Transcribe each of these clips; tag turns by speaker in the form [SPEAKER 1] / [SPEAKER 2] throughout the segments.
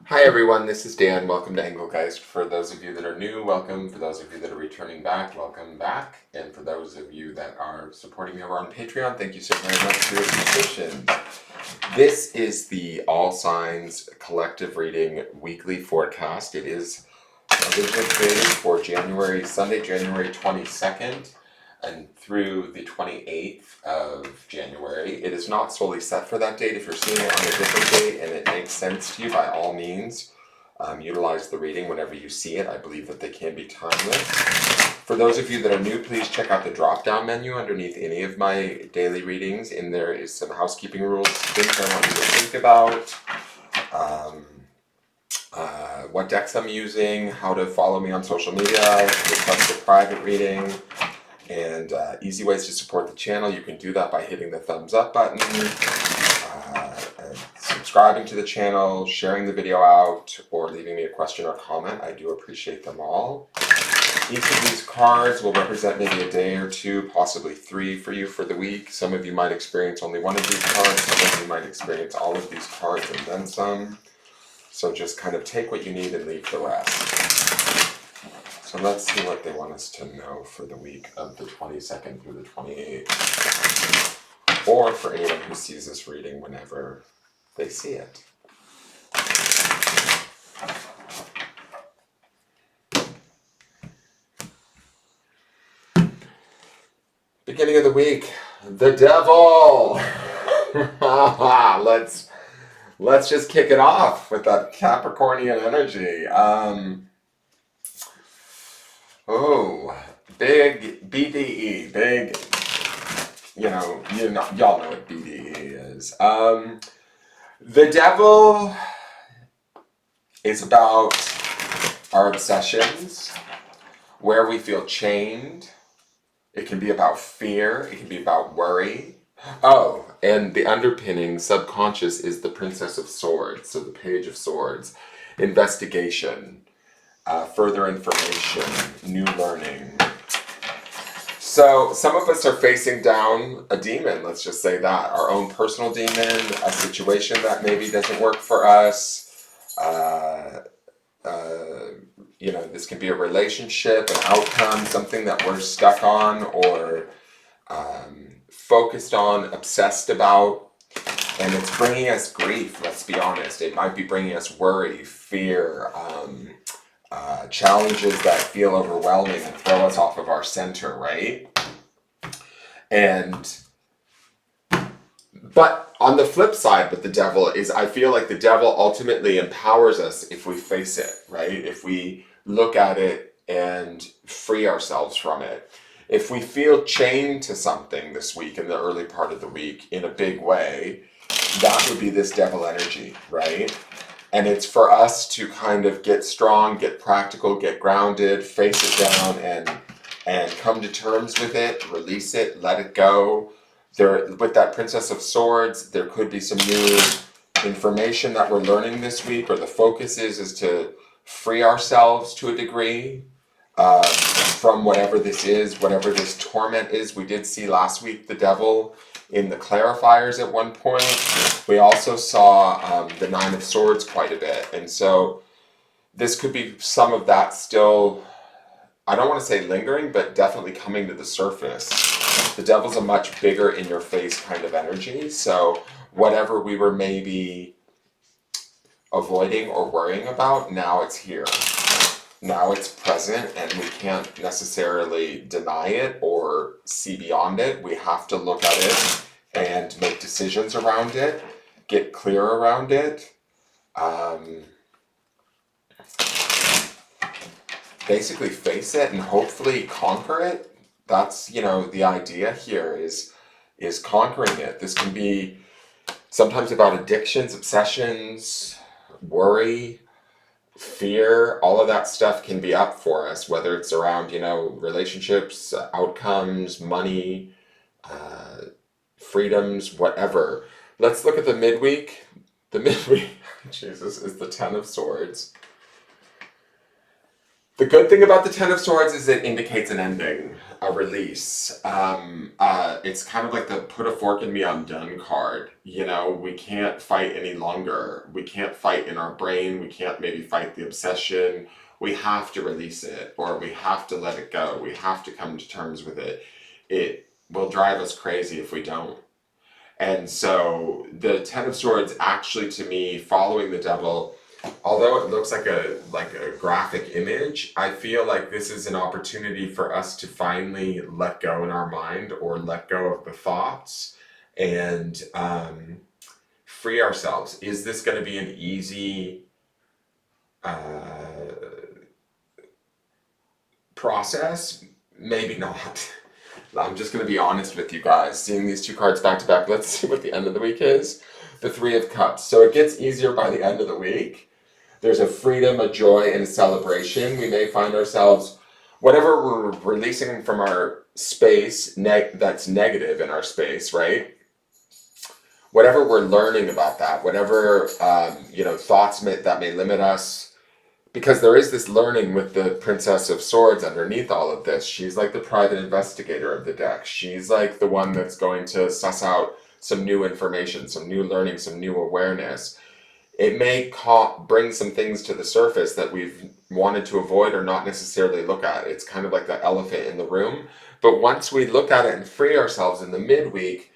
[SPEAKER 1] Hi everyone, this is Dan. Welcome to Engelgeist. For those of you that are new, welcome. For those of you that are returning back, welcome back. And for those of you that are supporting me over on Patreon, thank you so very much for your subscriptions. This is the All Signs Collective Reading Weekly Forecast. It is originally created for Sunday, January 22nd and through the 28th of January. It is not solely set for that date. If you're seeing it on a different date and it makes sense to you, by all means, utilize the reading whenever you see it. I believe that they can be timeless. For those of you that are new, please check out the drop-down menu underneath any of my daily readings. In there is some housekeeping rules, things I want you to think about. What decks I'm using, how to follow me on social media, request a private reading, and easy ways to support the channel. You can do that by hitting the thumbs up button, subscribing to the channel, sharing the video out, or leaving me a question or comment. I do appreciate them all. Each of these cards will represent maybe a day or two, possibly 3 for you for the week. Some of you might experience only one of these cards. Some of you might experience all of these cards and then some. So just kind of take what you need and leave the rest. So let's see what they want us to know for the week of the 22nd through the 28th. Or for anyone who sees this reading whenever they see it. Beginning of the week, the devil! Let's just kick it off with that Capricornian energy. Big BDE, big, y'all know what BDE is. The devil is about our obsessions, where we feel chained. It can be about fear, it can be about worry. Oh, and the underpinning subconscious is the Princess of Swords, so the Page of Swords. Investigation, further information, new learning. So some of us are facing down a demon, let's just say that. Our own personal demon, a situation that maybe doesn't work for us. This can be a relationship, an outcome, something that we're stuck on or focused on, obsessed about, and it's bringing us grief, let's be honest. It might be bringing us worry, fear, challenges that feel overwhelming and throw us off of our center, right? But on the flip side with the devil is, I feel like the devil ultimately empowers us if we face it, right? If we look at it and free ourselves from it. If we feel chained to something this week, in the early part of the week, in a big way, that would be this devil energy, right? And it's for us to kind of get strong, get practical, get grounded, face it down, and come to terms with it, release it, let it go. With that Princess of Swords, there could be some new information that we're learning this week, or the focus is to free ourselves to a degree from whatever this is, whatever this torment is. We did see last week the devil in the clarifiers at one point. We also saw the Nine of Swords quite a bit. And so this could be some of that still, I don't want to say lingering, but definitely coming to the surface. The devil's a much bigger in your face kind of energy. So whatever we were maybe avoiding or worrying about, now it's here. Now it's present, and we can't necessarily deny it or see beyond it. We have to look at it and make decisions around it, get clear around it. Basically face it and hopefully conquer it. That's, the idea here is conquering it. This can be sometimes about addictions, obsessions, worry, fear. All of that stuff can be up for us, whether it's around, relationships, outcomes, money, freedoms, whatever. Let's look at the midweek. The midweek, Jesus, is the Ten of Swords. The good thing about the Ten of Swords is it indicates an ending, a release. It's kind of like the put a fork in me, I'm done card. You know, we can't fight any longer. We can't fight in our brain. We can't maybe fight the obsession. We have to release it, or we have to let it go. We have to come to terms with it. It will drive us crazy if we don't. And so the Ten of Swords actually, to me, following the devil, although it looks like a graphic image, I feel like this is an opportunity for us to finally let go in our mind, or let go of the thoughts, and free ourselves. Is this going to be an easy process? Maybe not. I'm just going to be honest with you guys. Seeing these two cards back to back, let's see what the end of the week is. The Three of Cups. So it gets easier by the end of the week. There's a freedom, a joy, and a celebration. We may find ourselves, whatever we're releasing from our space that's negative in our space, right? Whatever we're learning about that, whatever thoughts that may limit us, because there is this learning with the Princess of Swords underneath all of this. She's like the private investigator of the deck. She's like the one that's going to suss out some new information, some new learning, some new awareness. It may bring some things to the surface that we've wanted to avoid or not necessarily look at. It's kind of like the elephant in the room. But once we look at it and free ourselves in the midweek,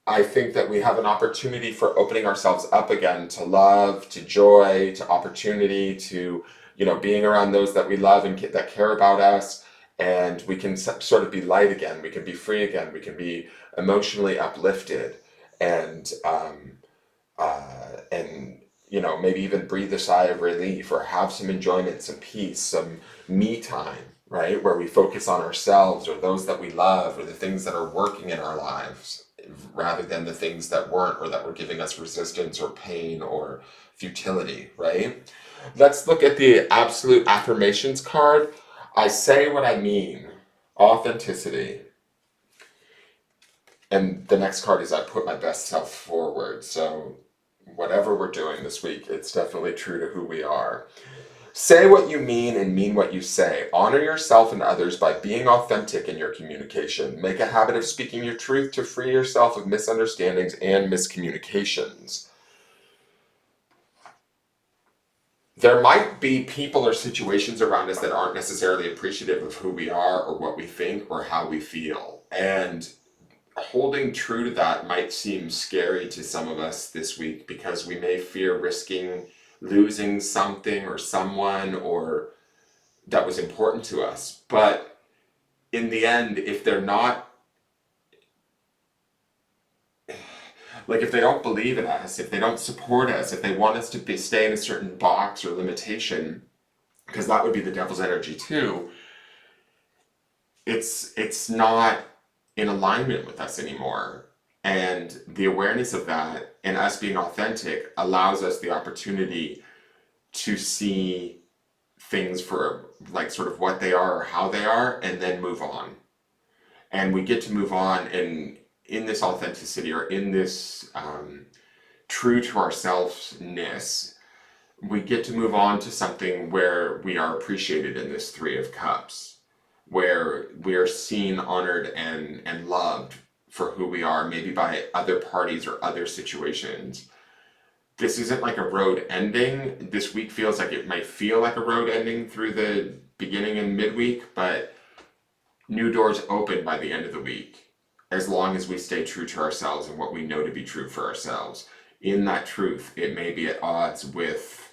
[SPEAKER 1] I think that we have an opportunity for opening ourselves up again to love, to joy, to opportunity, to, being around those that we love and that care about us. And we can sort of be light again. We can be free again. We can be emotionally uplifted, and maybe even breathe a sigh of relief, or have some enjoyment, some peace, some me time, right? Where we focus on ourselves, or those that we love, or the things that are working in our lives, rather than the things that weren't, or that were giving us resistance or pain or futility, right? Let's look at the absolute affirmations card. I say what I mean. Authenticity. And the next card is I put my best self forward. So whatever we're doing this week, it's definitely true to who we are. Say what you mean and mean what you say. Honor yourself and others by being authentic in your communication. Make a habit of speaking your truth to free yourself of misunderstandings and miscommunications. There might be people or situations around us that aren't necessarily appreciative of who we are, or what we think, or how we feel. And holding true to that might seem scary to some of us this week, because we may fear risking losing something or someone or that was important to us. But in the end, if they're not, if they don't believe in us, if they don't support us, if they want us to stay in a certain box or limitation, because that would be the devil's energy too, it's not in alignment with us anymore. And the awareness of that, and us being authentic, allows us the opportunity to see things for sort of what they are or how they are, and then move on. And we get to move on in this authenticity, or in this true to ourselves-ness. We get to move on to something where we are appreciated in this Three of Cups, where we are seen, honored, and loved for who we are, maybe by other parties or other situations. This isn't like a road ending. This week feels like it might feel like a road ending through the beginning and midweek, but new doors open by the end of the week, as long as we stay true to ourselves and what we know to be true for ourselves. In that truth, it may be at odds with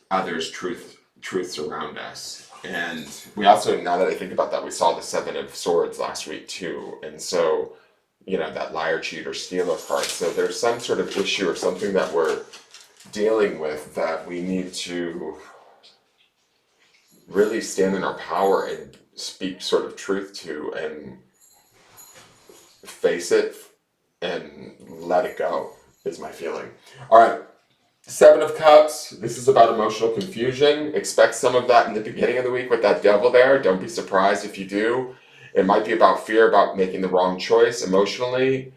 [SPEAKER 1] others' truths around us. And we also, now that I think about that, we saw the Seven of Swords last week too. And so, that liar, cheat, or stealer card. So there's some sort of issue or something that we're dealing with that we need to really stand in our power and speak sort of truth to, and face it and let it go, is my feeling. All right. Seven of Cups, this is about emotional confusion. Expect some of that in the beginning of the week with that devil there. Don't be surprised if you do. It might be about fear about making the wrong choice emotionally,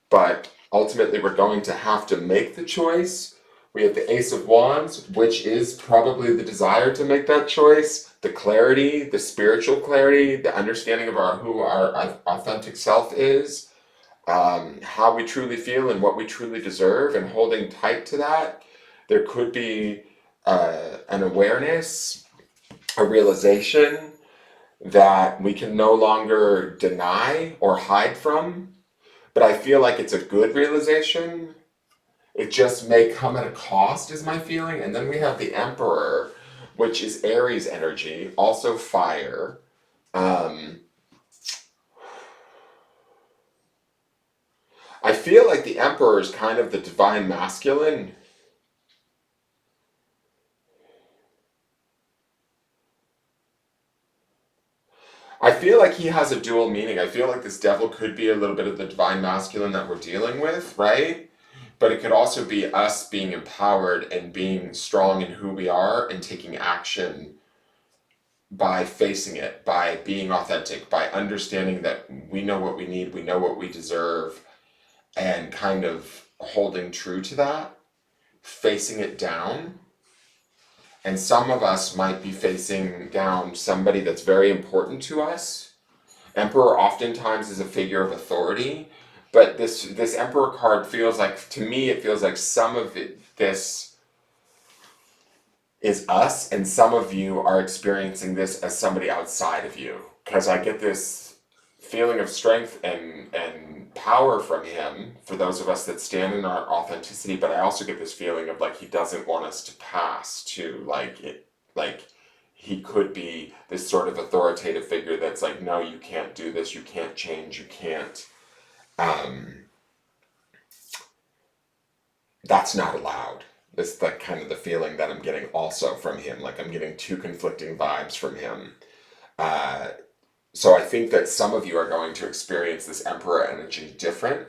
[SPEAKER 1] but ultimately we're going to have to make the choice. We have the Ace of Wands, which is probably the desire to make that choice, the clarity, the spiritual clarity, the understanding of who our authentic self is, how we truly feel and what we truly deserve, and holding tight to that. There could be an awareness, a realization that we can no longer deny or hide from, but I feel like it's a good realization. It just may come at a cost, is my feeling. And then we have the Emperor, which is Aries energy, also fire. I feel like the Emperor is kind of the divine masculine. I feel like he has a dual meaning. I feel like this devil could be a little bit of the divine masculine that we're dealing with, right? But it could also be us being empowered and being strong in who we are and taking action by facing it, by being authentic, by understanding that we know what we need, we know what we deserve, and kind of holding true to that, facing it down. And some of us might be facing down somebody that's very important to us. Emperor oftentimes is a figure of authority, but this Emperor card feels like, to me, it feels like some of this is us, and some of you are experiencing this as somebody outside of you. Because I get this feeling of strength and power from him for those of us that stand in our authenticity, but I also get this feeling of like he doesn't want us to pass to like he could be this sort of authoritative figure that's like, no, you can't do this, you can't change, you can't. That's not allowed. It's like kind of the feeling that I'm getting also from him. Like I'm getting two conflicting vibes from him. Uh, so I think that some of you are going to experience this Emperor energy different.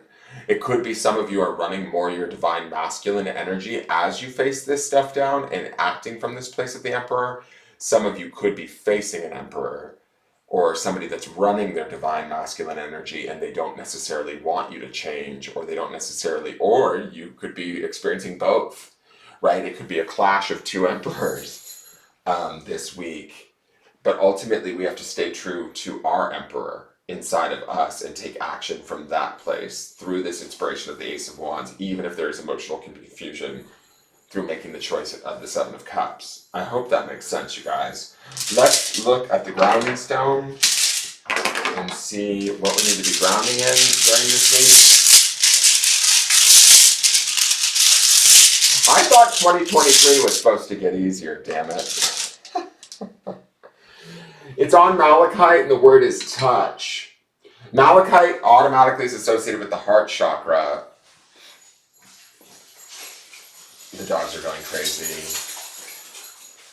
[SPEAKER 1] It could be some of you are running more your divine masculine energy as you face this stuff down and acting from this place of the Emperor. Some of you could be facing an Emperor or somebody that's running their divine masculine energy and they don't necessarily want you to change, or they don't necessarily, or you could be experiencing both, right? It could be a clash of two emperors this week, but ultimately we have to stay true to our Emperor inside of us and take action from that place through this inspiration of the Ace of Wands, even if there is emotional confusion, through making the choice of the Seven of Cups. I hope that makes sense, you guys. Let's look at the grounding stone and see what we need to be grounding in during this week. I thought 2023 was supposed to get easier, damn it. It's on Malachite and the word is touch. Malachite automatically is associated with the heart chakra. The dogs are going crazy.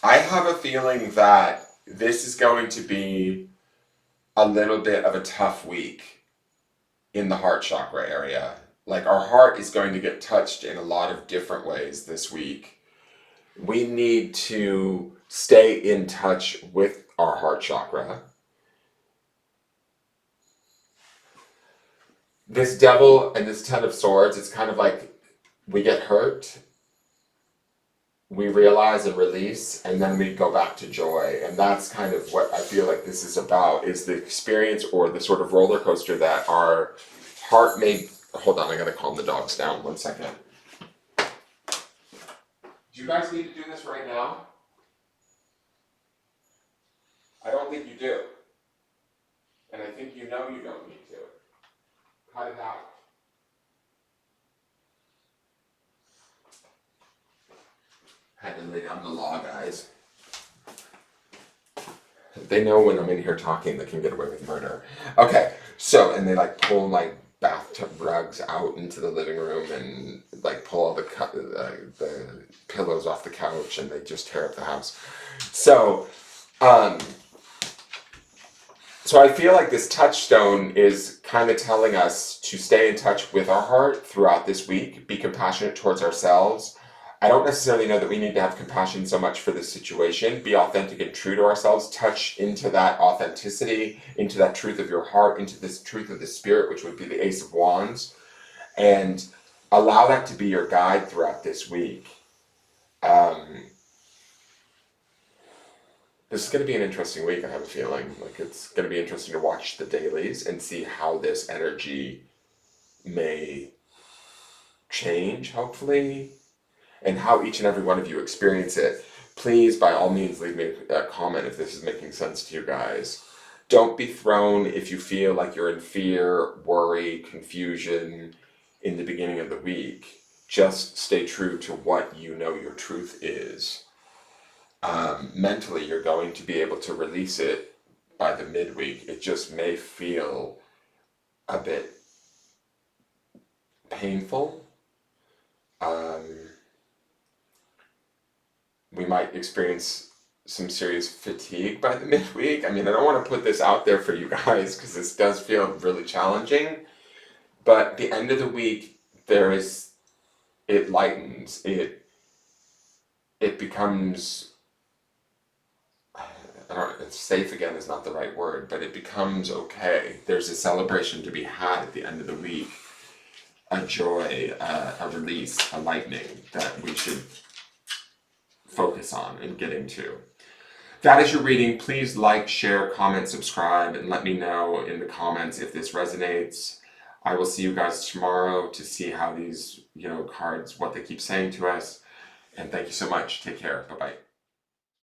[SPEAKER 1] I have a feeling that this is going to be a little bit of a tough week in the heart chakra area. Like our heart is going to get touched in a lot of different ways this week. We need to stay in touch with our heart chakra. This devil and this Ten of Swords, it's kind of like we get hurt, we realize and release, and then we go back to joy. And that's kind of what I feel like this is about, is the experience or the sort of roller coaster that our heart may... Hold on, I gotta calm the dogs down 1 second. Do you guys need to do this right now? I don't think you do. And I think you know you don't need to. Cut it out. Had to lay down the law, guys. They know when I'm in here talking, they can get away with murder. Okay, so, and they like pull my bathtub rugs out into the living room and like pull all the pillows off the couch, and they just tear up the house. So I feel like this touchstone is kind of telling us to stay in touch with our heart throughout this week, be compassionate towards ourselves. I don't necessarily know that we need to have compassion so much for this situation. Be authentic and true to ourselves. Touch into that authenticity, into that truth of your heart, into this truth of the spirit, which would be the Ace of Wands. And allow that to be your guide throughout this week. Um, this is going to be an interesting week, I have a feeling. Like, it's going to be interesting to watch the dailies and see how this energy may change, hopefully, and how each and every one of you experience it. Please, by all means, leave me a comment if this is making sense to you guys. Don't be thrown if you feel like you're in fear, worry, confusion in the beginning of the week. Just stay true to what you know your truth is. Mentally, you're going to be able to release it by the midweek. It just may feel a bit painful. Um, we might experience some serious fatigue by the midweek. I mean, I don't want to put this out there for you guys because this does feel really challenging. But the end of the week, it lightens. It becomes, safe again is not the right word, but it becomes okay. There's a celebration to be had at the end of the week, a joy, a release, a lightening that we should focus on and get into. That is your reading. Please like, share, comment, subscribe, and let me know in the comments if this resonates. I will see you guys tomorrow to see how these, cards, what they keep saying to us. And thank you so much. Take care. Bye-bye.